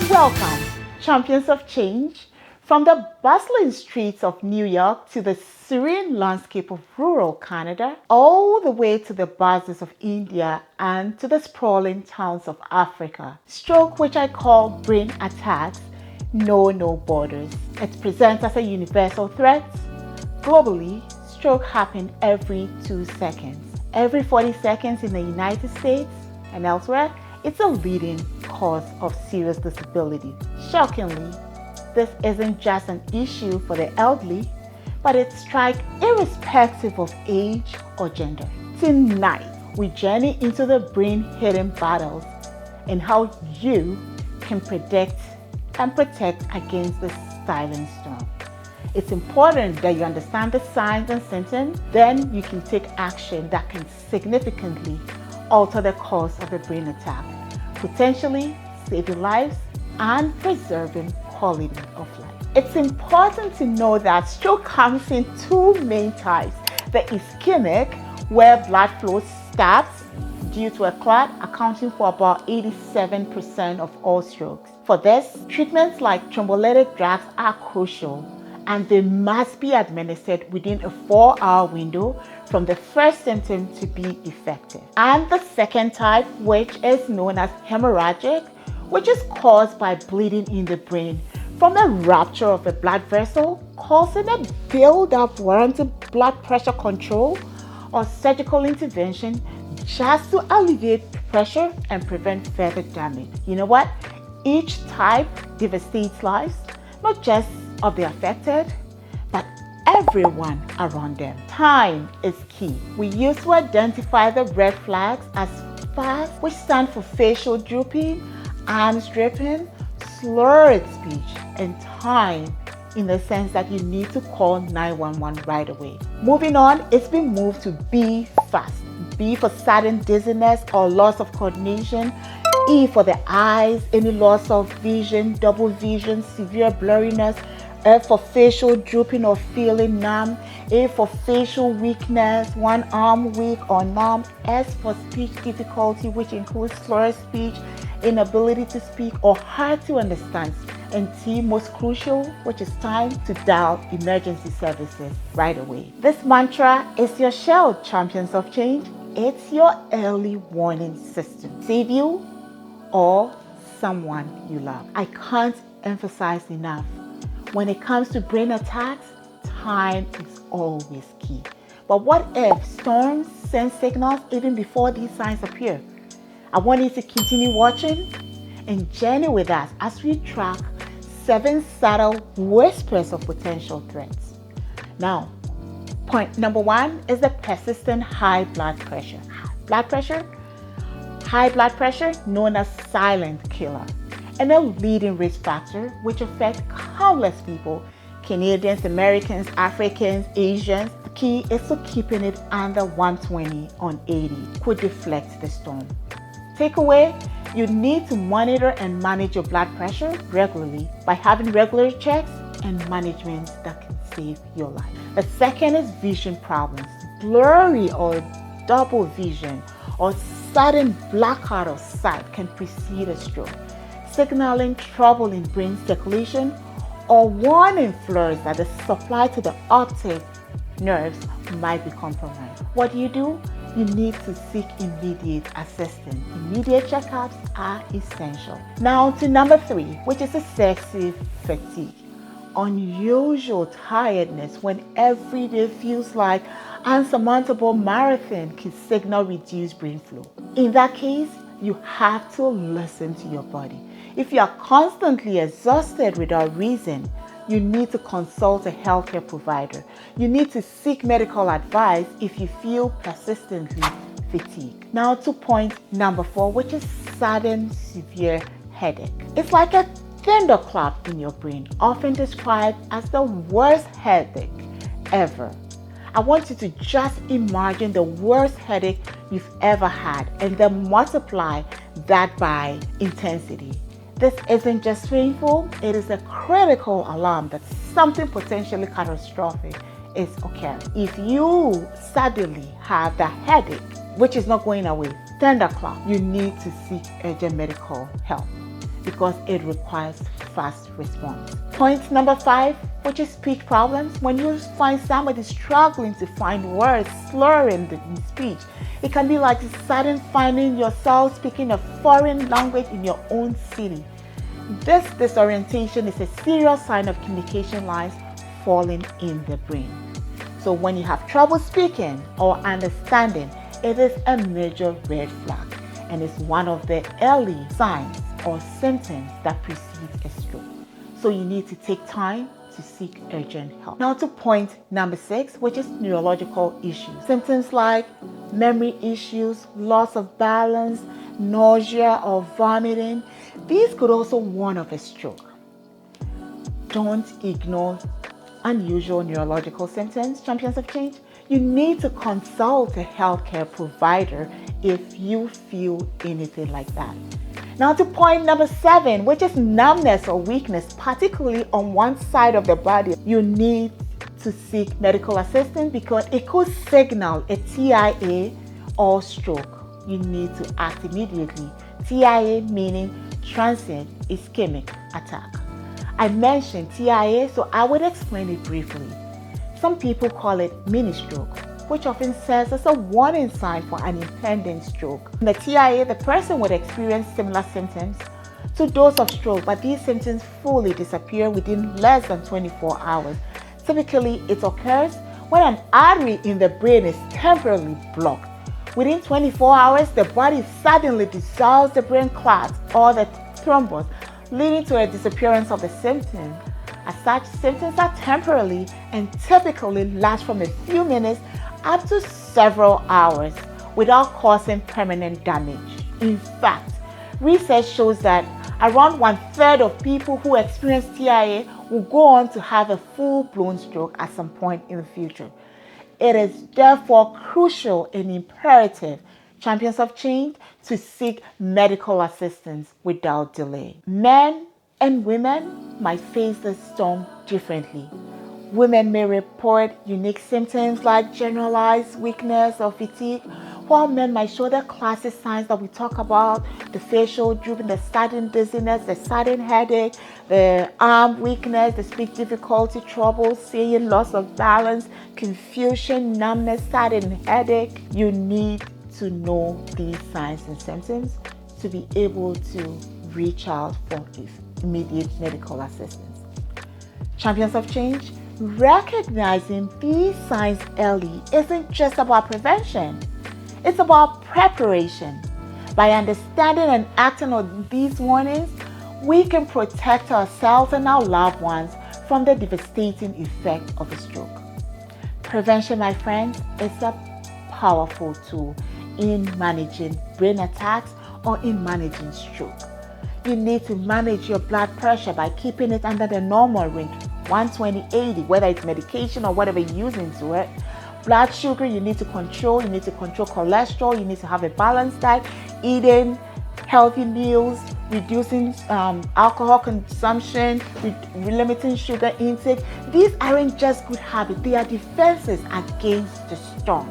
Welcome, champions of change, from the bustling streets of New York to the serene landscape of rural Canada, all the way to the bazaars of India and to the sprawling towns of Africa. Stroke, which I call brain attacks, know no borders. It presents as a universal threat. Globally, stroke happens every 2 seconds. Every 40 seconds in the United States and elsewhere, it's a leading cause of serious disability. Shockingly, this isn't just an issue for the elderly, but it strikes irrespective of age or gender. Tonight, we journey into the brain-hidden battles and how you can predict and protect against this silent storm. It's important that you understand the signs and symptoms, then you can take action that can significantly alter the course of a brain attack, potentially saving lives and preserving quality of life. It's important to know that stroke comes in two main types: the ischemic, where blood flow stops due to a clot, accounting for about 87% of all strokes. For this, treatments like thrombolytic drugs are crucial, and they must be administered within a 4-hour window from the first symptom to be effective. And the second type, which is known as hemorrhagic, which is caused by bleeding in the brain from the rupture of a blood vessel, causing a build-up warranting blood pressure control or surgical intervention just to alleviate pressure and prevent further damage. You know what? Each type devastates lives, not just of the affected, but everyone around them. Time is key. We used to identify the red flags as FAST, which stand for facial drooping, arms dripping, slurred speech, and time, in the sense that you need to call 911 right away. Moving on, it's been moved to B fast. B for sudden dizziness or loss of coordination. E for the eyes, any loss of vision, double vision, severe blurriness. F for facial drooping or feeling numb. A for facial weakness, one arm weak or numb. S for speech difficulty, which includes slurred speech, inability to speak, or hard to understand. And T, most crucial, which is time to dial emergency services right away. This mantra is your shield, champions of change. It's your early warning system. Save you or someone you love. I can't emphasize enough. When it comes to brain attacks, time is always key. But what if storms send signals even before these signs appear? I want you to continue watching and journey with us as we track 7 subtle whispers of potential threats. Now, point number 1 is the persistent high blood pressure. High blood pressure, known as silent killer, and a leading risk factor which affects countless people: Canadians, Americans, Africans, Asians. The key is to keeping it under 120 on 80 could deflect the storm. Takeaway: you need to monitor and manage your blood pressure regularly by having regular checks and management that can save your life. The second is vision problems. Blurry or double vision or sudden blackout of sight can precede a stroke, signaling trouble in brain circulation or warning flares that the supply to the optic nerves might be compromised. What do? You need to seek immediate assistance. Immediate checkups are essential. Now to number 3, which is excessive fatigue. Unusual tiredness when every day feels like an unsurmountable marathon can signal reduced brain flow. In that case, you have to listen to your body. If you are constantly exhausted without reason, you need to consult a healthcare provider. You need to seek medical advice if you feel persistently fatigued. Now to point number 4, which is sudden severe headache. It's like a thunderclap in your brain, often described as the worst headache ever. I want you to just imagine the worst headache you've ever had and then multiply that by intensity. This isn't just painful, it is a critical alarm that something potentially catastrophic is occurring. If you suddenly have the headache, which is not going away, thunderclap, you need to seek urgent medical help. because it requires fast response. Point number 5, which is speech problems. When you find somebody struggling to find words, slurring the speech, it can be like sudden finding yourself speaking a foreign language in your own city. This disorientation is a serious sign of communication lines falling in the brain. So when you have trouble speaking or understanding, it is a major red flag and is one of the early signs or symptoms that precede a stroke. So you need to take time to seek urgent help. Now to point number 6, which is neurological issues. Symptoms like memory issues, loss of balance, nausea or vomiting. These could also warn of a stroke. Don't ignore unusual neurological symptoms, champions of change. You need to consult a healthcare provider if you feel anything like that. Now to point number 7, which is numbness or weakness, particularly on one side of the body. You need to seek medical assistance because it could signal a TIA or stroke. You need to act immediately. TIA meaning transient ischemic attack. I mentioned TIA, so I would explain it briefly. Some people call it mini stroke, which often serves as a warning sign for an impending stroke. In the TIA, the person would experience similar symptoms to those of stroke, but these symptoms fully disappear within less than 24 hours. Typically, it occurs when an artery in the brain is temporarily blocked. Within 24 hours, the body suddenly dissolves the brain clot or the thrombus, leading to a disappearance of the symptom. As such, symptoms are temporary and typically last from a few minutes up to several hours without causing permanent damage. In fact, research shows that around 1/3 of people who experience TIA will go on to have a full-blown stroke at some point in the future. It is therefore crucial and imperative, champions of change, to seek medical assistance without delay. Men and women might face this storm differently. Women may report unique symptoms like generalized weakness or fatigue, while men might show the classic signs that we talk about: the facial drooping, the sudden dizziness, the sudden headache, the arm weakness, the speech difficulty, trouble seeing, loss of balance, confusion, numbness, sudden headache. You need to know these signs and symptoms to be able to reach out for immediate medical assistance. Champions of change, recognizing these signs early isn't just about prevention. It's about preparation. By understanding and acting on these warnings, we can protect ourselves and our loved ones from the devastating effect of a stroke. Prevention, my friends, is a powerful tool in managing brain attacks or in managing stroke. You need to manage your blood pressure by keeping it under the normal range, 120/80, whether it's medication or whatever you're using to it. Blood sugar, you need to control cholesterol, you need to have a balanced diet, eating healthy meals, reducing alcohol consumption, limiting sugar intake. These aren't just good habits, they are defenses against the storm.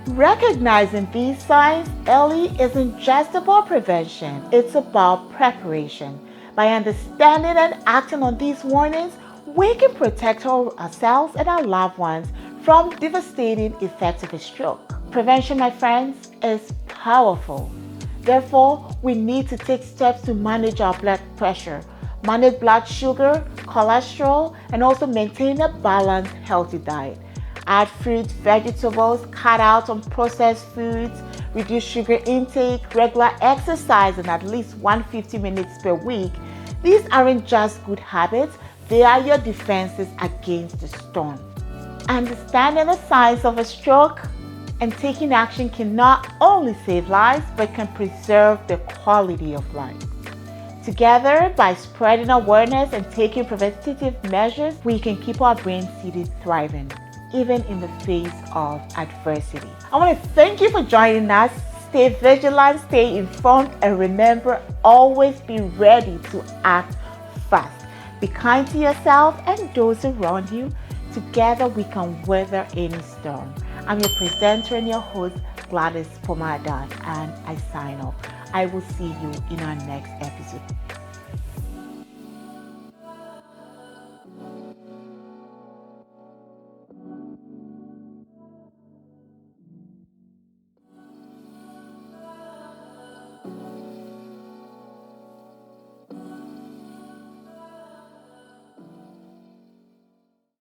Recognizing these signs early isn't just about prevention, it's about preparation. By understanding and acting on these warnings, we can protect ourselves and our loved ones from devastating effects of a stroke. Prevention, my friends, is powerful. Therefore, we need to take steps to manage our blood pressure, manage blood sugar, cholesterol, and also maintain a balanced, healthy diet. Add fruits, vegetables, cut out on processed foods, reduce sugar intake, regular exercise, and at least 150 minutes per week. These aren't just good habits, they are your defenses against the storm. Understanding the signs of a stroke and taking action can not only save lives, but can preserve the quality of life. Together, by spreading awareness and taking preventative measures, we can keep our brain cities thriving, even in the face of adversity. I want to thank you for joining us. Stay vigilant, stay informed, and remember, always be ready to act fast. Be kind to yourself and those around you. Together, we can weather any storm. I'm your presenter and your host, Gladys Pomadan, and I sign off. I will see you in our next episode.